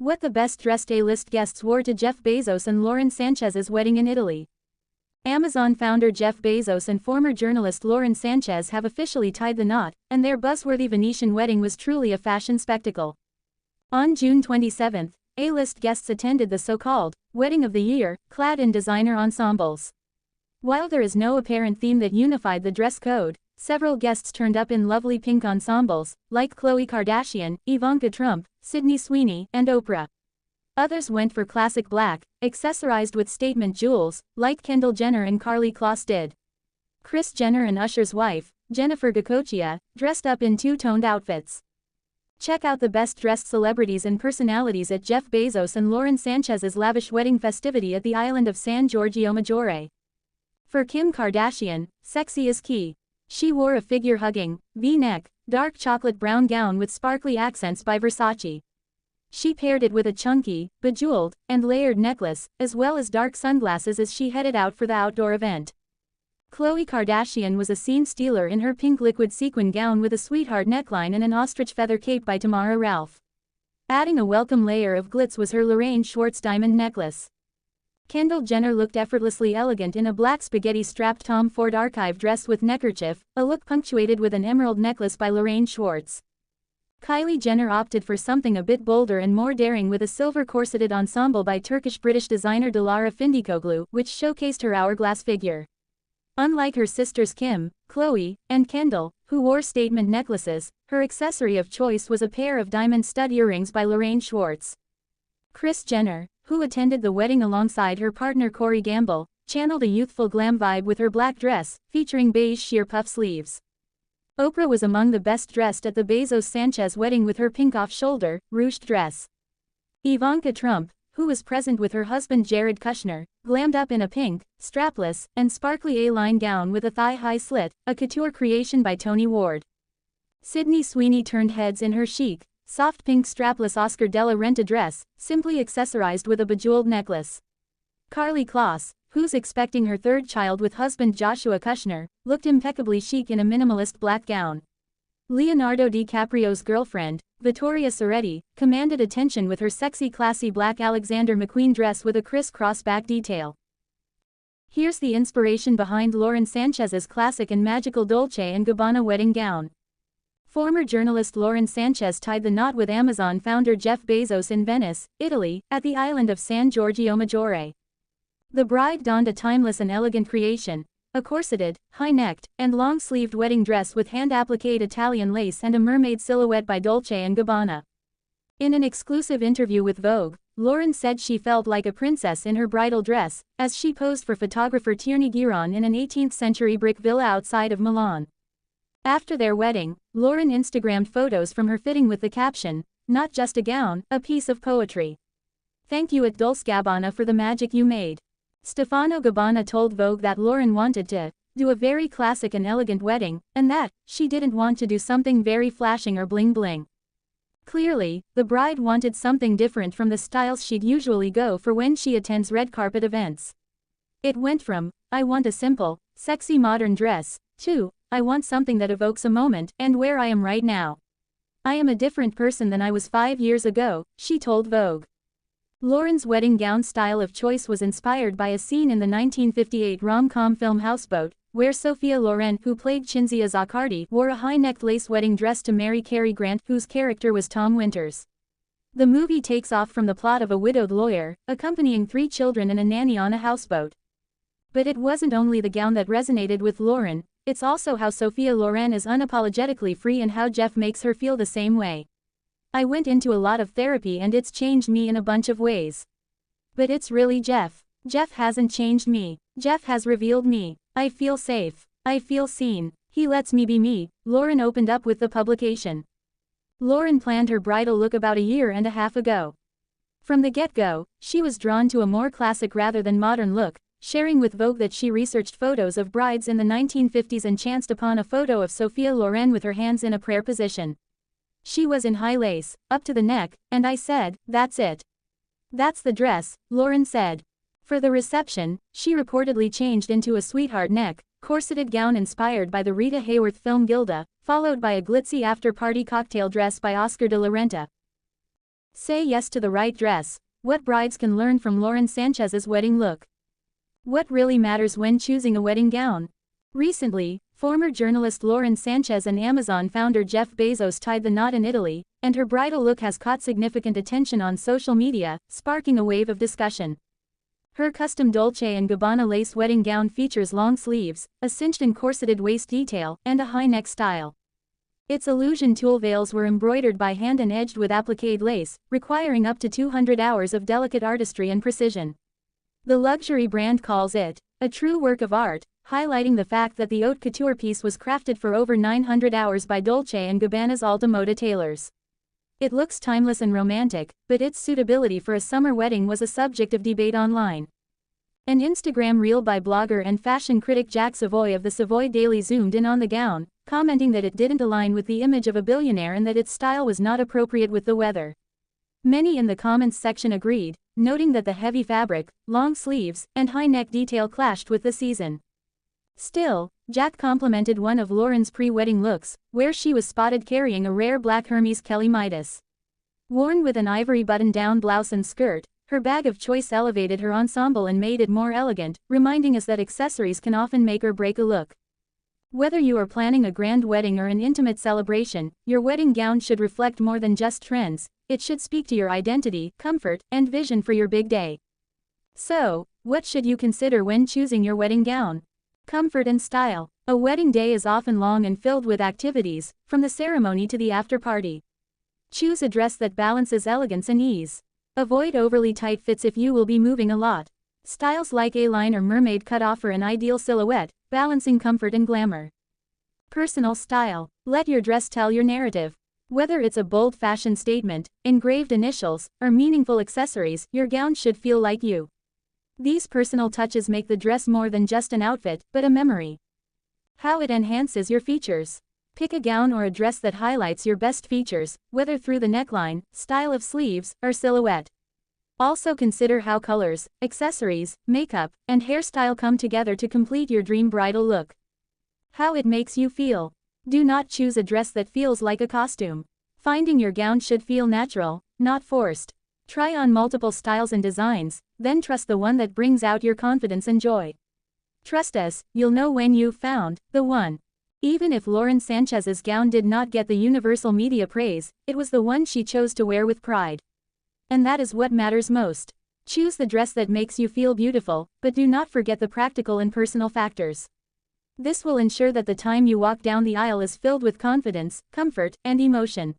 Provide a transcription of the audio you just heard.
What the best-dressed A-list guests wore to Jeff Bezos and Lauren Sanchez's wedding in Italy. Amazon founder Jeff Bezos and former journalist Lauren Sanchez have officially tied the knot, and their buzzworthy Venetian wedding was truly a fashion spectacle. On June 27, A-list guests attended the so-called wedding of the year, clad in designer ensembles. While there is no apparent theme that unified the dress code, several guests turned up in lovely pink ensembles, like Khloe Kardashian, Ivanka Trump, Sydney Sweeney, and Oprah. Others went for classic black, accessorized with statement jewels, like Kendall Jenner and Karlie Kloss did. Kris Jenner and Usher's wife, Jennifer Gocochia, dressed up in two-toned outfits. Check out the best-dressed celebrities and personalities at Jeff Bezos and Lauren Sanchez's lavish wedding festivity at the island of San Giorgio Maggiore. For Kim Kardashian, sexy is key. She wore a figure-hugging, V-neck, dark chocolate brown gown with sparkly accents by Versace. She paired it with a chunky, bejeweled, and layered necklace, as well as dark sunglasses as she headed out for the outdoor event. Khloe Kardashian was a scene stealer in her pink liquid sequin gown with a sweetheart neckline and an ostrich feather cape by Tamara Ralph. Adding a welcome layer of glitz was her Lorraine Schwartz diamond necklace. Kendall Jenner looked effortlessly elegant in a black spaghetti-strapped Tom Ford archive dress with neckerchief, a look punctuated with an emerald necklace by Lorraine Schwartz. Kylie Jenner opted for something a bit bolder and more daring with a silver corseted ensemble by Turkish-British designer Dilara Findikoglu, which showcased her hourglass figure. Unlike her sisters Kim, Khloe, and Kendall, who wore statement necklaces, her accessory of choice was a pair of diamond stud earrings by Lorraine Schwartz. Kris Jenner, who attended the wedding alongside her partner Corey Gamble, channeled a youthful glam vibe with her black dress, featuring beige sheer puff sleeves. Oprah was among the best dressed at the Bezos-Sanchez wedding with her pink off-shoulder, ruched dress. Ivanka Trump, who was present with her husband Jared Kushner, glammed up in a pink, strapless, and sparkly A-line gown with a thigh-high slit, a couture creation by Tony Ward. Sydney Sweeney turned heads in her chic, soft pink strapless Oscar de la Renta dress, simply accessorized with a bejeweled necklace. Karlie Kloss, who's expecting her third child with husband Joshua Kushner, looked impeccably chic in a minimalist black gown. Leonardo DiCaprio's girlfriend, Vittoria Soretti, commanded attention with her sexy classy black Alexander McQueen dress with a criss-cross back detail. Here's the inspiration behind Lauren Sanchez's classic and magical Dolce & Gabbana wedding gown. Former journalist Lauren Sanchez tied the knot with Amazon founder Jeff Bezos in Venice, Italy, at the island of San Giorgio Maggiore. The bride donned a timeless and elegant creation, a corseted, high-necked, and long-sleeved wedding dress with hand-appliquéd Italian lace and a mermaid silhouette by Dolce & Gabbana. In an exclusive interview with Vogue, Lauren said she felt like a princess in her bridal dress, as she posed for photographer Tierney Gearon in an 18th-century brick villa outside of Milan. After their wedding, Lauren Instagrammed photos from her fitting with the caption, "Not just a gown, a piece of poetry. Thank you at Dolce Gabbana for the magic you made." Stefano Gabbana told Vogue that Lauren wanted to do a very classic and elegant wedding, and that she didn't want to do something very flashing or bling-bling. Clearly, the bride wanted something different from the styles she'd usually go for when she attends red carpet events. It went from, "I want a simple, sexy modern dress," to, "I want something that evokes a moment and where I am right now. I am a different person than I was 5 years ago," she told Vogue. Lauren's wedding gown style of choice was inspired by a scene in the 1958 rom-com film Houseboat, where Sophia Loren, who played Cinzia Zaccardi, wore a high-necked lace wedding dress to marry Cary Grant, whose character was Tom Winters. The movie takes off from the plot of a widowed lawyer, accompanying 3 children and a nanny on a houseboat. But it wasn't only the gown that resonated with Lauren, it's also how Sophia Loren is unapologetically free and how Jeff makes her feel the same way. "I went into a lot of therapy and it's changed me in a bunch of ways. But it's really Jeff. Jeff hasn't changed me. Jeff has revealed me. I feel safe. I feel seen. He lets me be me," Lauren opened up with the publication. Lauren planned her bridal look about a year and a half ago. From the get-go, she was drawn to a more classic rather than modern look, sharing with Vogue that she researched photos of brides in the 1950s and chanced upon a photo of Sophia Loren with her hands in a prayer position. "She was in high lace, up to the neck, and I said, that's it. That's the dress," Lauren said. For the reception, she reportedly changed into a sweetheart neck, corseted gown inspired by the Rita Hayworth film Gilda, followed by a glitzy after-party cocktail dress by Oscar de la Renta. Say yes to the right dress. What brides can learn from Lauren Sanchez's wedding look? What really matters when choosing a wedding gown? Recently, former journalist Lauren Sanchez and Amazon founder Jeff Bezos tied the knot in Italy, and her bridal look has caught significant attention on social media, sparking a wave of discussion. Her custom Dolce & Gabbana lace wedding gown features long sleeves, a cinched and corseted waist detail, and a high neck style. Its illusion tulle veils were embroidered by hand and edged with appliquéd lace, requiring up to 200 hours of delicate artistry and precision. The luxury brand calls it a true work of art, highlighting the fact that the haute couture piece was crafted for over 900 hours by Dolce & Gabbana's alta moda tailors. It looks timeless and romantic, but its suitability for a summer wedding was a subject of debate online. An Instagram reel by blogger and fashion critic Jack Savoy of the Savoy Daily zoomed in on the gown, commenting that it didn't align with the image of a billionaire and that its style was not appropriate with the weather. Many in the comments section agreed, noting that the heavy fabric, long sleeves, and high neck detail clashed with the season. Still, Jack complimented one of Lauren's pre-wedding looks, where she was spotted carrying a rare black Hermes Kelly Midas. Worn with an ivory button-down blouse and skirt, her bag of choice elevated her ensemble and made it more elegant, reminding us that accessories can often make or break a look. Whether you are planning a grand wedding or an intimate celebration, your wedding gown should reflect more than just trends. It should speak to your identity, comfort, and vision for your big day. So, what should you consider when choosing your wedding gown? Comfort and style. A wedding day is often long and filled with activities, from the ceremony to the after-party. Choose a dress that balances elegance and ease. Avoid overly tight fits if you will be moving a lot. Styles like A-line or mermaid cut offer an ideal silhouette, balancing comfort and glamour. Personal style. Let your dress tell your narrative. Whether it's a bold fashion statement, engraved initials, or meaningful accessories, your gown should feel like you. These personal touches make the dress more than just an outfit, but a memory. How it enhances your features. Pick a gown or a dress that highlights your best features, whether through the neckline, style of sleeves, or silhouette. Also consider how colors, accessories, makeup, and hairstyle come together to complete your dream bridal look. How it makes you feel. Do not choose a dress that feels like a costume. Finding your gown should feel natural, not forced. Try on multiple styles and designs, then trust the one that brings out your confidence and joy. Trust us, you'll know when you've found the one. Even if Lauren Sanchez's gown did not get the universal media praise, it was the one she chose to wear with pride. And that is what matters most. Choose the dress that makes you feel beautiful, but do not forget the practical and personal factors. This will ensure that the time you walk down the aisle is filled with confidence, comfort, and emotion.